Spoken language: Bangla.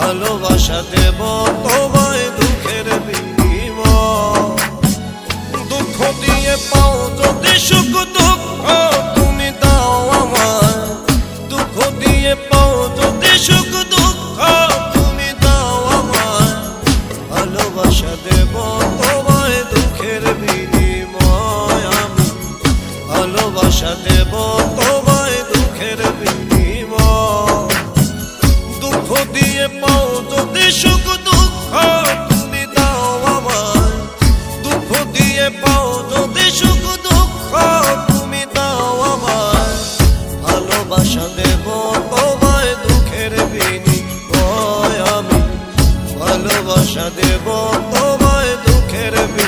ভালোবাসা দেব তোমায় দুঃখের বিনিময়। দুঃখ দিয়ে পাও যদি সুখ দুঃখ তুমি দাও আমায়। দুঃখ দিয়ে পাও যদি সুখ দুঃখ তুমি দাও আমায়। ভালোবাসা দেব তোমায় দুঃখের বিনিময়। আমি ভালোবাসা দেব তোমায় দুঃখের বিনিময়। দুঃখ দিয়ে পাও যদি সুখ দুঃখ তুমি দাও আমায়। দুঃখ দিয়ে পাও যদি সুখ দুঃখ তুমি দাও আমায়। ভালোবাসা দেব তোমায় দুঃখের বিনিময়। আমি ভালোবাসা দেব তোমায় দুঃখের বিনিময়।